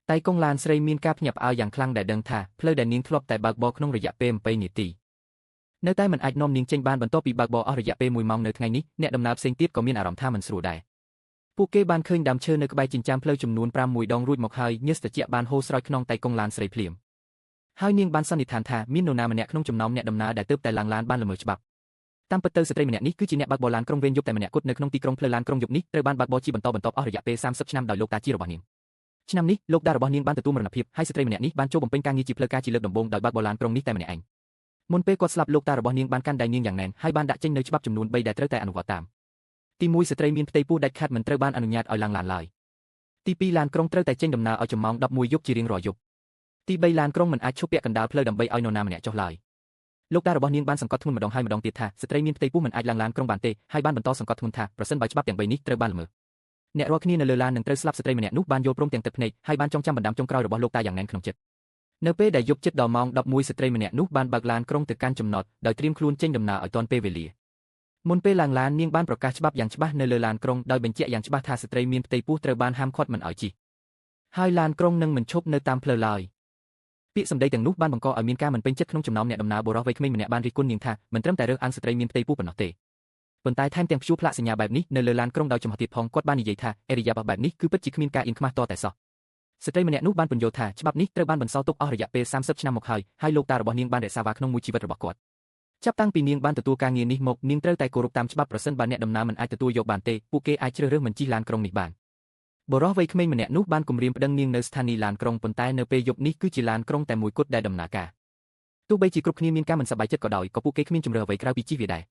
តែកុងឡានស្រីមានការភ្ញាក់ផ្អើលយ៉ាងខ្លាំងដែលដឹងថាផ្លូវដែលនាងធ្លាប់តែបើកបរក្នុងរយៈពេល20នាទីនៅតែមិនអាចនាំនាងចេញបានបន្ទាប់ពីបើកបរអស់រយៈពេល1ម៉ោងនៅថ្ងៃនេះអ្នកដំណើរផ្សេងទៀតក៏មានអារម្មណ៍ថាមិនស្រួលដែរពួកគេបានឃើញដើមឈើនៅក្បែរចិញ្ចើមផ្លូវចំនួន5មួយដងរួចមកហើយញើសត្រជាក់បានហូរស្រោចក្នុងតែកុងឡានស្រីភ្លាមហើយនាងបានសន្និដ្ឋានថាមាននរណាម្នាក់ក្នុងចំណោមអ្នកដំណើរដែលទើបតែឡើងឡានបានល្មើសច្បាប់តាមពិតទៅស្ត្រីម្នាក់នេះគឺជាអ្នកបើកបរឡានក្រុងវេនយប់តែម្នាក់គត់នៅក្នុងទីក្រុងផ្លូវឡានក្រុងយប់នេះត្រូវបានបើកបរជាបន្តបន្ទាប់អស់រយៈពេល30ឆ្នាំដោយលោកតាជារបស់នាងឆ្នាំនេះលោកតារបស់នាងបានទទួលមរណភាពហើយស្ត្រីម្នាក់នេះបានចូលបំពេញការងារជាផ្លូវការជាលើកដំបូងដោយបើកបរឡានក្រុងនេះតែម្នាក់ឯងមុនពេលគាត់ស្លាប់លោកតារបស់នាងបានកាន់ដៃនាងយ៉ាងណែនហើយបានដាក់ចេញនូវច្បាប់ចំនួន3ដែលត្រូវតែអនុវត្តតាមទី1ស្ត្រីមានផ្ទៃពោះដាច់ខាត់មិនត្រូវបានអនុញ្ញាតឲ្យឡើងឡានឡើយទី2ឡានក្រុងត្រូវតែចេញដំណើរឲ្យចំម៉ោង11យប់ជារៀងរាល់យប់ទី3ឡានក្រុងមិនអាចឈប់ពាក់កណ្ដាលផ្លូវដើម្បីឲ្យនរណាម្នាក់ចុះឡើយលោកតារបស់នាងបានសង្កត់ធ្ងន់ម្ដងហើយម្ដងទៀតថាស្ត្រីមានផ្ទៃពោះមិនអាចឡើងឡានក្រុងបានទេហើយបានបន្តសង្កត់ធ្ងន់ថាប្រសិនបើច្បាប់ទាំង3នេះត្រូវបានល្មើសអ្នករាល់គ្នានៅលើឡាននឹងត្រូវស្លាប់ស្ត្រីម្នាក់នោះបានយល់ព្រមទាំងទឹកភ្នែកហើយបានចងចាំបណ្ដាំចុងក្រោយរបស់លោកតាយ៉ាងណែនក្នុងចិត្តនៅពេលដែលយប់ជិតដល់ម៉ោង11ស្ត្រីម្នាក់នោះបានបើកឡានក្រុងទៅកាន់ចំណតដោយត្រៀមខ្លួនចេញដំណើរឲ្យទាន់ពេលវេលាមុនពេលឡើងឡាននាងបានប្រកាសច្បាប់យ៉ាងច្បាស់នៅលើឡានក្រុងដោយបញ្ជាក់យ៉ាងច្បាស់ថាស្ត្រីមានផ្ទៃពោះត្រូវបានហាមឃាត់មិនឲ្យជិះហើយឡានក្រុងនឹងមិនឈប់នៅតាមផ្លូវឡើយពាក្យសម្ដីទាំងនោះបានបង្កឲ្យមានការមិនពេញចិត្តក្នុងចំណោមអ្នកដំណើរបុរសវ័យក្មេងម្នាក់បានរិះគន់នាងថាមិនត្រឹមតែរើសអើងស្ត្រីមានផ្ទៃពោះប៉ុណ្ណោះទេប៉ុន្តែថែមទាំងព្យួរផ្លាកសញ្ញាបែបនេះនៅលើឡានក្រុងដោយចំហទៀតផងគាត់បាននិយាយថាអេរិយាបថបែបនេះគឺពិតជាគ្មានការអៀនខ្មាស់តតែសោះស្ត្រីម្នាក់នោះបានពន្យល់ថាច្បាប់នេះត្រូវបានបន្សល់ទុកអស់រយៈពេល30ឆ្នាំមកហើយលោកតារបស់នាងបានរក្សាវាក្នុងមួយជីវិតរបស់គាត់ចាប់តាំងពីនាងបានទទួលការងារនេះមកនាងត្រូវតែគោរពតាមច្បាប់ប្រសិនបើអ្នកដំណើរមិនអាចទទួលយកបានទេពួកគេអាចជ្រើសរើសមិនជិះឡានក្រុងនេះបានបុរសវ័យក្មេងម្នាក់នោះបានគំរាមប្តឹងនាងនៅស្ថានីយ៍ឡានក្រុងប៉ុន្តែនៅពេលយប់នេះគឺជាឡានក្រុងតែមួយគត់ដែលដំណើរការទោះបីជាគ្រប់គ្នាមានការមិនសប្បាយចិត្តក៏ដោយក៏ពួកគេគ្មានជំរឿអ្វីក្រៅពីជិះវាដែរ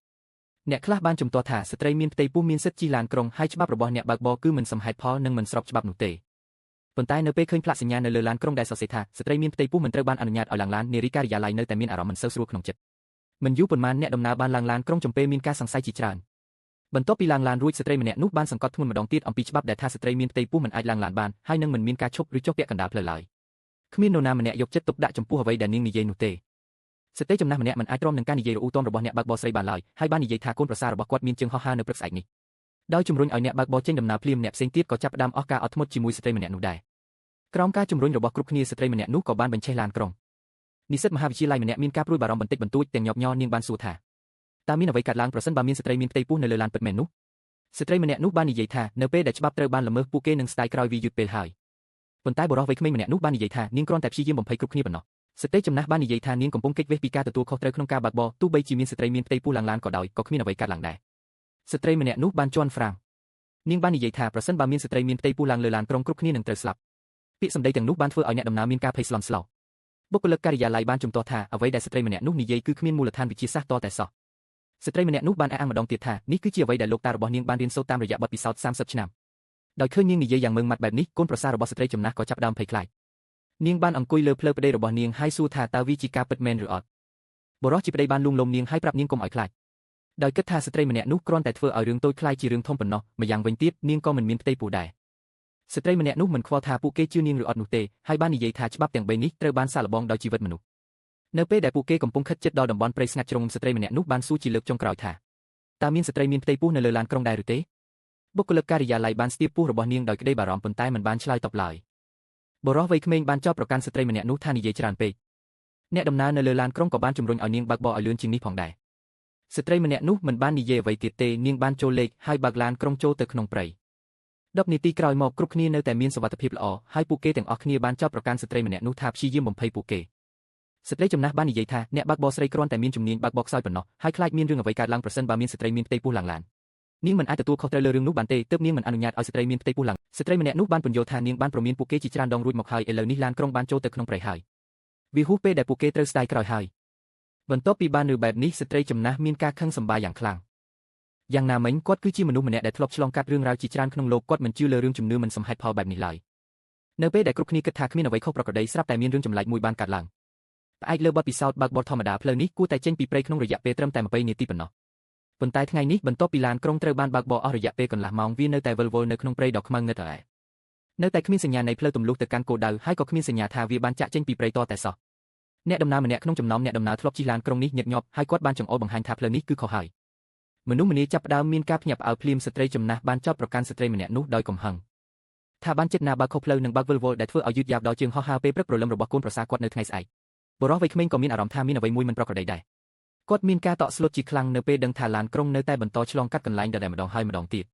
អ្នកខ្លះបានជំទាស់ថាស្ត្រីមានផ្ទៃពោះមានសិទ្ធិជិះឡានក្រុងហើយច្បាប់របស់អ្នកបើកបរគឺមិនសមហេតុផលនិងមិនស្របច្បាប់នោះទេប៉ុន្តែនៅពេលឃើញផ្លាកសញ្ញានៅលើឡានក្រុងដែលសរសេរថាស្ត្រីមានផ្ទៃពោះមិនត្រូវបានអនុញ្ញាតឲ្យឡើងឡាននារីការិយាល័យនៅតែមានអារម្មណ៍មិនសូវស្រួលក្នុងចិត្តមិនយូរប៉ុន្មានអ្នកដំណើរបានឡើងឡានក្រុងចំពេលមានការសង្ស័យជាច្រើនបន្ទាប់ពីឡើងឡានរួចស្ត្រីម្នាក់នោះបានសង្កត់ធ្ងន់ម្ដងទៀតអំពីច្បាប់ដែលថាស្ត្រីមានផ្ទៃពោះមិនអាចឡើងឡានបានហើយនឹងមិនមានការឈប់ឬចុះពាក់កណ្ដាលផ្លូវឡើយគ្មាននរណាម្នាក់យកចិត្តទុកដាក់ចំពោះអ្វីដែលនាងនិយាយនោះទេស្ត្រីចំណាស់ម្នាក់មិនអាចទ្រាំនឹងការនិយាយរអ៊ូទាំរបស់អ្នកបើកបរស្រីបានឡើយហើយបាននិយាយថាកូនប្រសាររបស់គាត់មានជើងហោះហើរនៅព្រឹកស្អែកនេះដោយជំរុញឲ្យអ្នកបើកបរចេញដំណើរភ្លាមអ្នកផ្សេងទៀតក៏ចាប់ផ្ដើមអស់ការអត់ធ្មត់ជាមួយស្ត្រីម្នាក់នោះដែរក្រោមការជំរុញរបស់គ្រប់គ្នាស្ត្រីម្នាក់នោះក៏បានបញ្ឆេះឡានក្រុងនិស្សិតមហាវិទ្យាល័យម្នាក់មានការព្រួយបារម្ភបន្តិចបន្តួចទាំងញាប់ញ័រនាងបានសួរថាតើមានអ្វីកើតឡើងប្រសិនបើមានស្ត្រីមានផ្ទៃពោះនៅលើឡានពិតមែននោះស្ត្រីម្នាក់នោះបាននិយាយថានៅពេលដែលច្បាប់ត្រូវបានល្មើសពួកគេនឹងស្ដាយក្រោយវាយឺតពេលហើយប៉ុន្តែបុរសវ័យក្មេងម្នាក់នោះបាននិយាយថានាងគ្រាន់តែព្យាយាមបំភ័យគ្រប់គ្នាប៉ុណ្ណោះស្ត្រីចំណាស់បាននិយាយថានាងកំពុងគេចវេសពីការទទួលខុសត្រូវក្នុងការបើកបរទោះបីជាមានស្ត្រីមានផ្ទៃពោះឡើងឡានក៏ដោយក៏គ្មានអ្វីកើតឡើងដែរស្ត្រីម្នាក់នោះបានជន់ហ្វ្រាំងនាងបាននិយាយថាប្រសិនបើមានស្ត្រីមានផ្ទៃពោះឡើងលើឡានក្រុងគ្រប់គ្នានឹងត្រូវស្លាប់ពាក្យសម្ដីទាំងនោះបានធ្វើឲ្យអ្នកដំណើរមានការភ័យស្លន់ស្លោបុគ្គលិកការិយាល័យបានជំទាស់ថាអ្វីដែលស្ត្រីម្នាក់នោះនិយាយគឺគ្មានមូលដ្ឋានវិទ្យាសាស្ត្រតតែសោះស្ត្រីម្នាក់នោះបានអះអាងម្ដងទៀតថានេះគឺជាអ្វីដែលលោកតារបស់នាងបានរៀនសូត្រតាមរយៈបទពិសោធន៍30ឆ្នាំដោយឃើញនាងនិយាយយ៉ាងម៉ឺងម៉ាត់បែបនេះកូនប្រសាររបស់ស្ត្រីចំណាស់ក៏ចាប់ផ្ដើមភ័យខ្លាចនាងបានអង្គុយលើភ្លៅប្តីរបស់នាងហើយសួរថាតើវាជាការពិតមែនឬអត់បុរសជាប្តីបានលួងលោមនាងហើយប្រាប់នាងកុំឲ្យខ្លាចដោយគិតថាស្ត្រីម្នាក់នោះគ្រាន់តែធ្វើឲ្យរឿងតូចខ្លាយជារឿងធំប៉ុណ្ណោះម្យ៉ាងវិញទៀតនាងក៏មិនមានផ្ទៃពោះដែរស្ត្រីម្នាក់នោះមិនខ្វល់ថាពួកគេជឿនាងឬអត់នោះទេហើយបាននិយាយថាច្បាប់ទាំង3នេះត្រូវបានសាកល្បងដោយជីវិតមនុស្សនៅពេលដែលពួកគេកំពុងខិតជិតដល់តំបន់ព្រៃស្ងាត់ជ្រងស្ត្រីម្នាក់នោះបានសួរជាលើកចុងក្រោយថាតើមានស្ត្រីមានផ្ទៃពោះនៅលើឡានក្រុងដែរឬទេបុគ្គលិកការិយាល័យបានស្ទាបពោះរបស់នាងដោយក្តីបារម្ភប៉ុន្តែមិនបានឆ្លើយតបឡើយបុរសវ័យក្មេងបានចោទប្រកាន់ស្ត្រីម្នាក់នោះថានិយាយច្រើនពេកអ្នកដំណើរនៅលើឡានក្រុងក៏បានជំរុញឲ្យនាងបើកបរឲ្យលឿនជាងនេះផងដែរស្ត្រីម្នាក់នោះមិនបាននិយាយអ្វីទៀតទេនាងបានចូលលេខហើយបើកឡានក្រុងចូលទៅក្នុងព្រៃ10នាទីក្រោយមកគ្រប់គ្នានៅតែមានសុវត្ថិភាពល្អហើយពួកគេទាំងអស់គ្នាបានចោទប្រកាន់ស្ត្រីម្នាក់នោះថាព្យាយាមបំភ័យពួកគេស្ត្រីចំណាស់បាននិយាយថាអ្នកបើកបរស្រីគ្រាន់តែមានជំនាញបើកបរខ្សោយប៉ុណ្ណោះហើយខ្លាចមានរឿងអ្វីកើតឡើងប្រសិនបើមានស្ត្រីមានផ្ទៃពោះឡើងឡាននាងមិនអាចទទួលខុសត្រូវលើរឿងនោះបានទេទើបនាងមិនអនុញ្ញាតឲ្យស្ត្រីមានផ្ទៃពោះឡើងស្ត្រីម្នាក់នោះបានពន្យល់ថានាងបានប្រមានពួកគេជាច្រើនដងរួចមកហើយឥឡូវនេះឡានក្រុងបានចូលទៅក្នុងព្រៃហើយវាហួសពេលដែលពួកគេត្រូវស្ដាយក្រោយហើយបន្ទាប់ពីបានឮបែបនេះស្ត្រីចំណាស់មានការខឹងសម្បារយ៉ាងខ្លាំងយ៉ាងណាមិញគាត់គឺជាមនុស្សម្នាក់ដែលធ្លាប់ឆ្លងកាត់រឿងរ៉ាវជាច្រើនក្នុងលោកគាត់មិនជឿលើរឿងជំនឿមិនសមហេតុផលបែបនេះឡើយនៅពេលដែលគ្រប់គ្នាគិតថាគ្មានអ្វីខុសប្រក្រតីស្រាប់តែមានរឿងចម្លែកមួយបានកើតឡើងផ្អែកលើបទពិសោធន៍បើកបរធម្មតាផ្លូវនេះគួរតែចេញពីព្រៃក្នុងរយៈពេលត្រឹមតែ20នាទីប៉ុណ្ណោះប៉ុន្តែថ្ងៃនេះបន្ទាប់ពីឡានក្រុងត្រូវបានបើកបរអស់រយៈពេលកន្លះម៉ោងវានៅតែវិលវល់នៅក្នុងព្រៃដ៏ខ្មៅងឹតឯនៅតែគ្មានសញ្ញានៃផ្លូវទម្លុះទៅកាន់គោលដៅហើយក៏គ្មានសញ្ញាថាវាបានចាក់ចេញពីព្រៃតតែសោះអ្នកដំណើរម្នាក់ក្នុងចំណោមអ្នកដំណើរធ្លាប់ជិះឡានក្រុងនេះញឹកញាប់ហើយគាត់បានចង្អុលបង្ហាញថាផ្លូវនេះគឺខុសហើយមនុស្សម្នាចាប់ផ្ដើមមានការភ្ញាក់ផ្អើលភ្លាមស្ត្រីចំណាស់បានចោទប្រកាន់ស្ត្រីម្នាក់នោះដោយកំហឹង ថាបានចិត្តណាបើកខុសផ្លូវនិងបើកវិលវល់ដែលធ្វើឲ្យយឺតយ៉ាវដល់ជាងហោះហើរពេលព្រឹកព្រលឹមរបស់កូនប្រសារគាត់នៅថ្ងៃស្អែកបុរសវ័យក្មេងក៏មានអារម្មណ៍ថាមានអ្វីមួយមិនប្រក្រតីដែរគាត់មានការតក់ស្លុតជាខ្លាំងនៅពេលដឹងថាឡានក្រុងនៅតែបន្តឆ្លងកាត់កន្លែងដដែលម្ដងហើយម្ដងទៀត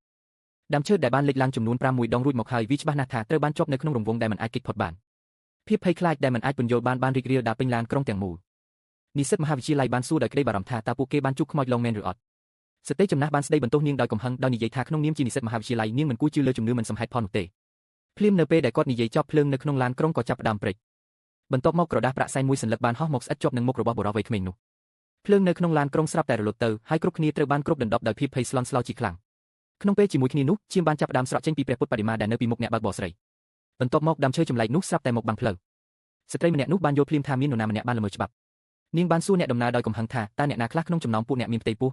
ដើមឈើដែលបានលេចឡើងចំនួន5មួយដងរួចមកហើយវាច្បាស់ណាស់ថាត្រូវបានជាប់នៅក្នុងរង្វង់ដែលមិនអាចគេចផុតបានភាពភ័យខ្លាចដែលមិនអាចពន្យល់បានរីករាលដាលពេញឡានក្រុងទាំងមូលនិស្សិតមហាវិទ្យាល័យបានសួរដោយក្តីបារម្ភថាតើពួកគេបានជួបខ្មោចឡងមែនឬអត់ស្ត្រីចំណាស់បានស្ដីបន្ទោសនាងដោយកំហឹងដោយនិយាយថាក្នុងនាមជានិស្សិតមហាវិទ្យាល័យនាងមិនគួរជឿលើជំនឿមិនសមហេតុផលនោះទេភ្លាមនៅពេលដែលគាត់និយាយចប់ភ្លើងនៅក្នុងឡានក្រុងក៏ចាប់ផ្ដើមព្រិចបន្ទាប់មកក្រដាសប្រាក់សែនមួយសន្លឹកបានហោះមកស្អិតជាប់នឹងមុខរបស់បុរសវ័យក្មេងនោះភ្លើងនៅក្នុងឡានក្រុងស្រាប់តែរលត់ទៅហើយគ្រប់គ្នាត្រូវបានគ្របដណ្ដប់ដោយភាពភ័យស្លន់ស្លោជាខ្លាំងក្នុងពេលជាមួយគ្នានោះឈាមបានចាប់ផ្ដើមស្រក់ចេញពីព្រះពុទ្ធបដិមាដែលនៅពីមុខអ្នកបើកបរស្រីបន្ទាប់មកដើមឈើចម្លែកនោះស្រាប់តែមកបាំងផ្លូវស្ត្រីម្នាក់នោះបានយល់ភ្លាមថាមាននរណាម្នាក់បានល្មើសច្បាប់នាងបានសួរអ្នកដំណើរដោយកំហឹងថាតើអ្នកណាខ្លះក្នុងចំណោមពួកអ្នកមានផ្ទៃពោះ